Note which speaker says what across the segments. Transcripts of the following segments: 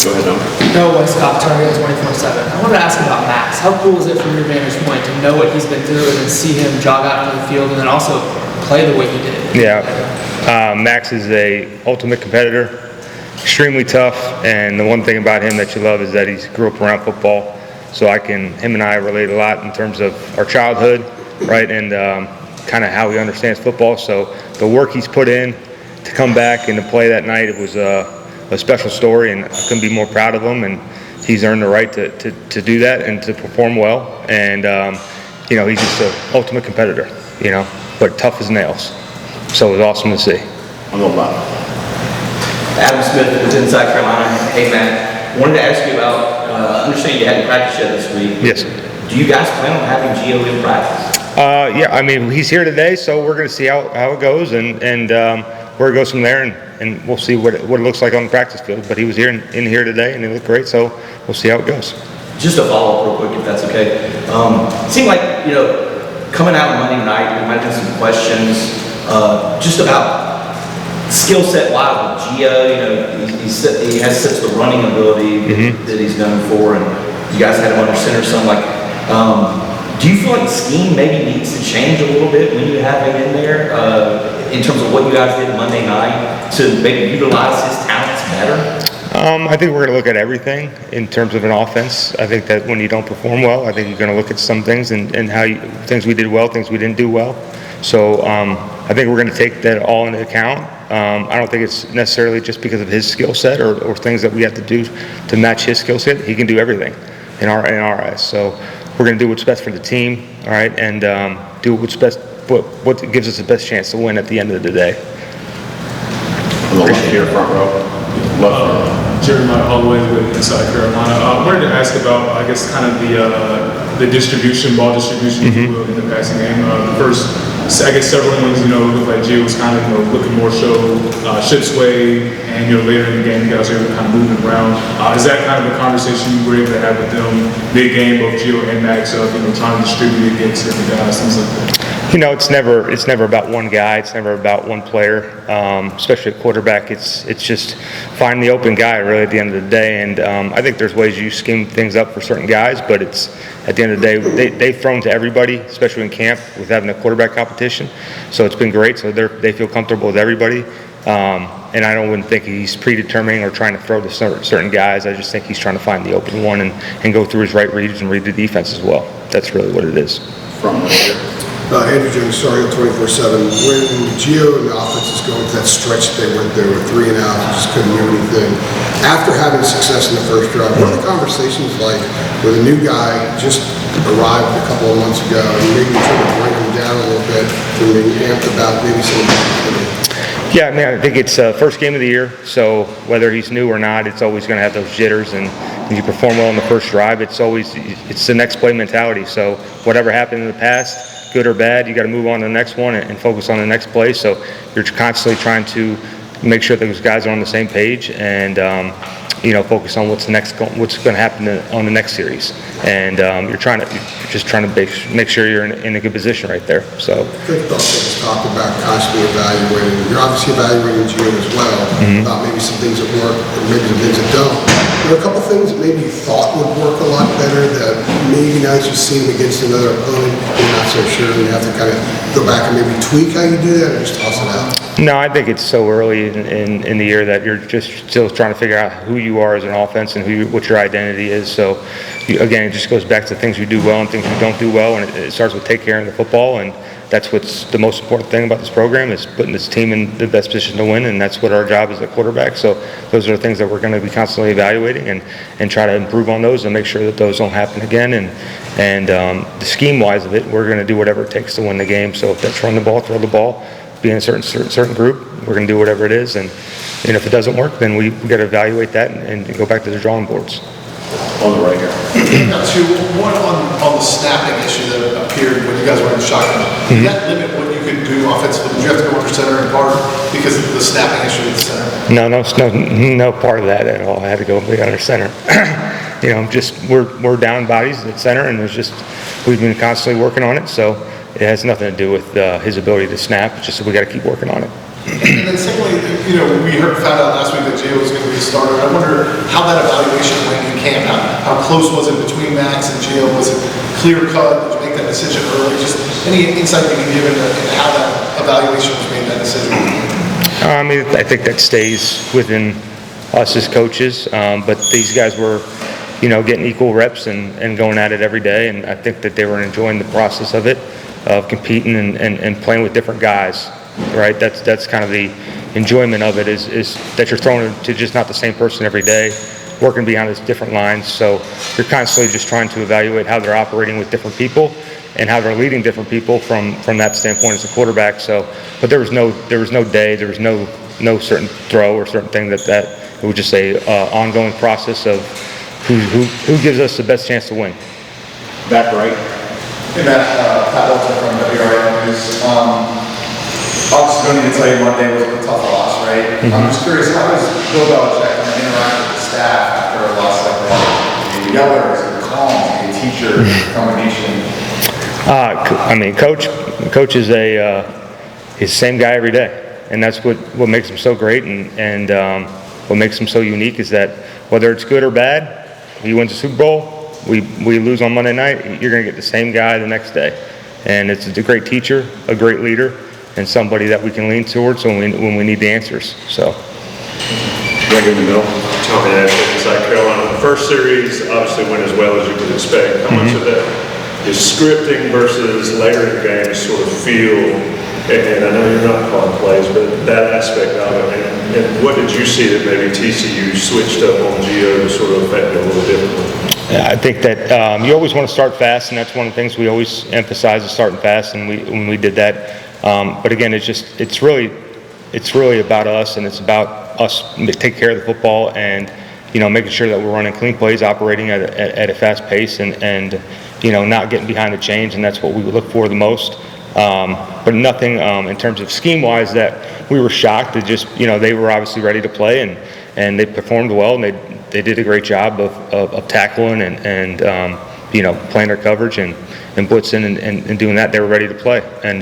Speaker 1: Go ahead,
Speaker 2: No, Westcott, Tar Heel 24/7. I wanted to ask about Max. How cool is it from your vantage point to know what he's been through and then see him jog out into the field and then also play the way he did?
Speaker 3: Yeah, Max is a ultimate competitor, extremely tough, and the one thing about him that you love is that he grew up around football. So him and I relate a lot in terms of our childhood, right, and kind of how he understands football. So the work he's put in to come back and to play that night, it was a special story, and I couldn't be more proud of him. And he's earned the right to do that and to perform well. And he's just an ultimate competitor, but tough as nails. So it was awesome to see.
Speaker 1: Adam Smith was in South Carolina. Hey, Matt, wanted to ask you about, I understand you hadn't practiced yet this week.
Speaker 3: Yes.
Speaker 1: Do you guys plan on having Gio in practice?
Speaker 3: Yeah, I mean, he's here today, so we're going to see how it goes and where it goes from there, and we'll see what it looks like on the practice field. But he was in here today, and he looked great, so we'll see how it goes.
Speaker 1: Just a follow-up real quick, if that's okay. It seemed like, coming out Monday night, there might have been some questions just about skill set wise with Gio. He has such the running ability that he's known for, and you guys had him under center. So I'm like, do you feel like the scheme maybe needs to change a little bit when you have him in there in terms of what you guys did Monday night to maybe utilize his talents better?
Speaker 3: I think we're going to look at everything in terms of an offense. I think that when you don't perform well, I think you're going to look at some things and things we did well, things we didn't do well. So I think we're going to take that all into account. I don't think it's necessarily just because of his skill set or things that we have to do to match his skill set. He can do everything in our eyes. So we're going to do what's best for the team, all right, and do what's best, what gives us the best chance to win at the end of the day.
Speaker 1: Appreciate your front row.
Speaker 4: Jeremiah Holloway with South Carolina. I wanted to ask about, I guess, kind of the distribution, ball distribution, if you will, in the passing game. First, I guess several ones, looked like Gio was kind of, looking more ship sway, and, later in the game, you guys were kind of moving around. Is that kind of a conversation you were able to have with them mid-game of Gio and Max, trying to distribute against different guys, things like that?
Speaker 3: It's never about one guy. It's never about one player, especially at quarterback. It's just find the open guy really at the end of the day. And I think there's ways you scheme things up for certain guys, but it's at the end of the day they've thrown to everybody, especially in camp with having a quarterback competition. So it's been great. So they feel comfortable with everybody. And I wouldn't think he's predetermining or trying to throw to certain guys. I just think he's trying to find the open one and go through his right reads and read the defense as well. That's really what it is.
Speaker 5: Andrew Jones, Tar Heel 24/7. When Gio and the offenses go into that stretch they went there with 3 and out, just couldn't do anything. After having success in the first drive, what are the conversations like with a new guy just arrived a couple of months ago and maybe trying to bring him down a little bit to maybe amped about maybe some of the
Speaker 3: Yeah, I mean, I think it's first game of the year, so whether he's new or not, it's always going to have those jitters. And when you perform well in the first drive, it's the next play mentality. So whatever happened in the past, good or bad, you got to move on to the next one and focus on the next play. So you're constantly trying to make sure those guys are on the same page and focus on what's going to happen on the next series. And you're just trying to make sure you're in a good position right there. So.
Speaker 5: Good thought that talked about constantly evaluating. You're obviously evaluating Gio as well about maybe some things that work or maybe some things that don't. There are a couple things that maybe you thought would work a lot better that maybe now that you've seen them against another opponent, you're not so sure, and you have to kind of go back and maybe tweak how you do that or just toss it out?
Speaker 3: No, I think it's so early in the year that you're just still trying to figure out who you are as an offense and what your identity is. So, again, it just goes back to things you do well and things you don't do well, and it starts with take care of the football, and that's what's the most important thing about this program is putting this team in the best position to win, and that's what our job is at quarterback. So those are the things that we're going to be constantly evaluating and try to improve on those and make sure that those don't happen again. And the scheme-wise of it, we're going to do whatever it takes to win the game. So if that's run the ball, throw the ball, be in a certain group, we're going to do whatever it is. And if it doesn't work, then we got to evaluate that and go back to the drawing boards.
Speaker 1: On the right here.
Speaker 6: One on the snapping issue that appeared when you guys were in the shotgun. Did that limit what you could do offensively? Did you have to go under center in part because of the snapping issue at the center?
Speaker 3: No part of that at all. I had to go under center. We're down bodies at center, and we've been constantly working on it. So it has nothing to do with his ability to snap. It's just we got to keep working on it.
Speaker 6: And then secondly, we found out last week that Gio was going to be a starter. I wonder how that evaluation went in camp. How close was it between Max and Gio? Was it clear cut? Did you make that decision early? Just any insight you can give into how that evaluation was made, that decision?
Speaker 3: I think that stays within us as coaches, but these guys were, getting equal reps and going at it every day, and I think that they were enjoying the process of it, of competing and playing with different guys, right? That's kind of the enjoyment of it is that you're thrown into just not the same person every day, working behind these different lines, so you're constantly just trying to evaluate how they're operating with different people and how they're leading different people from that standpoint as a quarterback. So, but there was no day, there was no certain throw or certain thing that it was just a ongoing process of who gives us the best chance to win.
Speaker 1: Back right.
Speaker 7: Hey Matt, Pat Walton from WRI News. Obviously don't need to tell you Monday was a tough loss, right? I'm just curious, how does Bill Belichick interact with the staff after a loss like that? The yellers, the calms, the teacher combination.
Speaker 3: Coach is he's the same guy every day, and that's what makes him so great, and what makes him so unique is that whether it's good or bad, he wins a Super Bowl, we lose on Monday night, you're going to get the same guy the next day, and it's a great teacher, a great leader, and somebody that we can lean towards when we need the answers. So.
Speaker 1: Right in the middle.
Speaker 8: Tommy Ashton, South Carolina. The first series obviously went as well as you could expect. How much of that is scripting versus later in the game sort of feel, and I know you're not calling plays, but that aspect of it, and what did you see that maybe TCU switched up on Gio to sort of affect it a little differently?
Speaker 3: Yeah, I think that you always want to start fast, and that's one of the things we always emphasize is starting fast, and when we did that. But again, it's really about us, and it's about us take care of the football and making sure that we're running clean plays, operating at a fast pace, and not getting behind the chains, and that's what we would look for the most. But nothing in terms of scheme-wise that we were shocked. It just they were obviously ready to play, and they performed well, and they did a great job of tackling and playing their coverage and blitzing and doing that. They were ready to play, and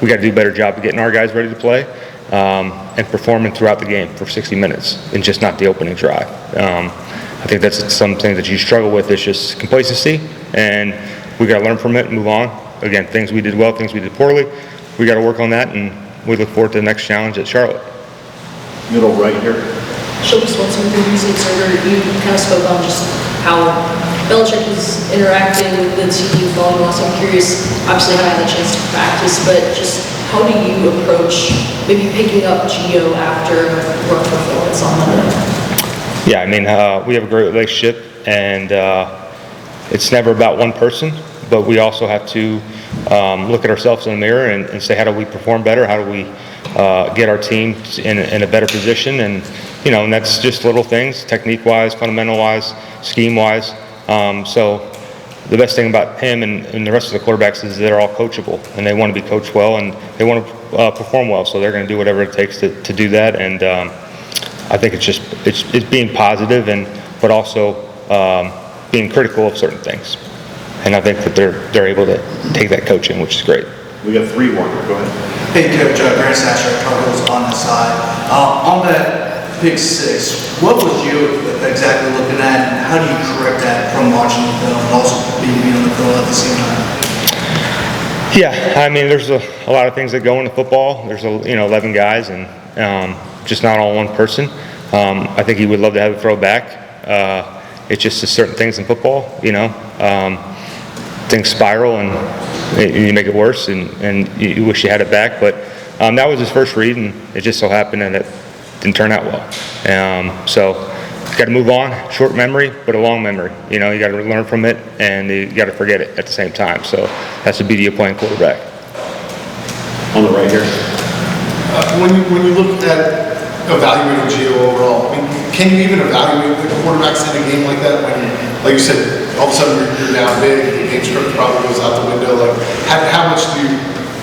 Speaker 3: we got to do a better job of getting our guys ready to play and performing throughout the game for 60 minutes and just not the opening drive. I think that's something that you struggle with. It's just complacency, and we got to learn from it and move on. Again, things we did well, things we did poorly, we got to work on that, and we look forward to the next challenge at Charlotte.
Speaker 1: Middle right here.
Speaker 9: Show us what some of the reasons are. You kind of spoke on just how Belichick was interacting with the team following loss. I'm curious, obviously I haven't had a chance to practice, but just how do you approach maybe picking up Gio after rough performance on Monday?
Speaker 3: Yeah, we have a great relationship, and it's never about one person, but we also have to look at ourselves in the mirror and say, how do we perform better? How do we get our team in a better position? And and that's just little things, technique-wise, fundamental-wise, scheme-wise. So the best thing about him and the rest of the quarterbacks is they're all coachable, and they want to be coached well, and they want to perform well. So they're going to do whatever it takes to do that. And I think it's being positive, but also being critical of certain things. And I think that they're able to take that coaching, which is great.
Speaker 1: We got 3-1. Go ahead.
Speaker 10: Hey, Coach, Grant Sasser at Tar Heels on the side. On that pick six, what was you exactly looking at, and how do you correct that from watching the film and also being on the field at the same time?
Speaker 3: Yeah, there's a lot of things that go into football. There's 11 guys, and just not all one person. I think he would love to have a throw back. It's just certain things in football, things spiral and you make it worse, and you wish you had it back. But that was his first read, and it just so happened that it didn't turn out well. So you got to move on. Short memory, but a long memory. You got to learn from it, and you got to forget it at the same time. So that's the beauty of playing quarterback.
Speaker 1: On the right here.
Speaker 6: When you look at evaluating Gio overall, can you even evaluate the quarterbacks in a game like that when, like you said, all of a sudden you're down big, the game script probably goes out the window? Like, how much do you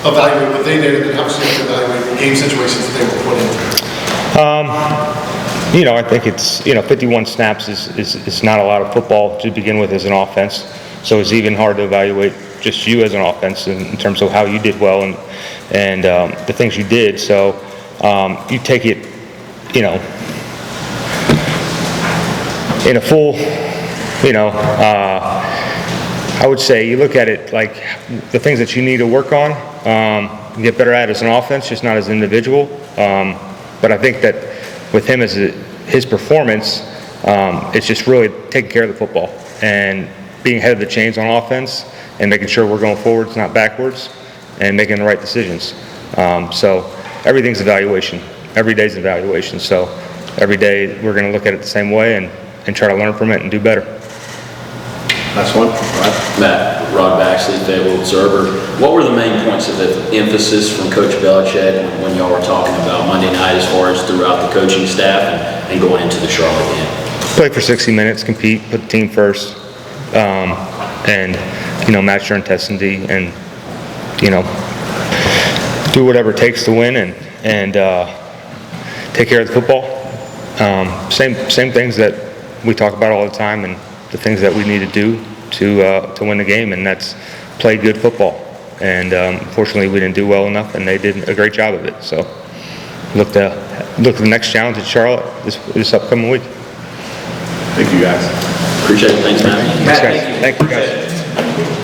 Speaker 6: evaluate what they did, and then how much do you have to evaluate the game situations that they were put in?
Speaker 3: I think it's 51 snaps is not a lot of football to begin with as an offense, so it's even hard to evaluate just you as an offense in terms of how you did well and the things you did. So you take it, in a full, I would say you look at it like the things that you need to work on, get better at as an offense, just not as an individual. But I think that with him as his performance, it's just really taking care of the football and being ahead of the chains on offense and making sure we're going forwards, not backwards, and making the right decisions. So everything's evaluation. Every day's evaluation. So every day we're going to look at it the same way and try to learn from it and do better.
Speaker 11: Next one. All right. Matt, Rod Baxley, Fayetteville Observer. What were the main points of emphasis from Coach Belichick when y'all were talking about Monday night as far as throughout the coaching staff and going into the Charlotte game?
Speaker 3: Play for 60 minutes, compete, put the team first, and match your intensity and do whatever it takes to win and take care of the football. Same things that we talk about all the time and the things that we need to do to win the game, and that's play good football. And unfortunately, we didn't do well enough, and they did a great job of it. So look to the next challenge at Charlotte this upcoming week.
Speaker 11: Thank you, guys. Appreciate it. Thanks, Matt.
Speaker 3: Thanks, guys. Thank you, guys.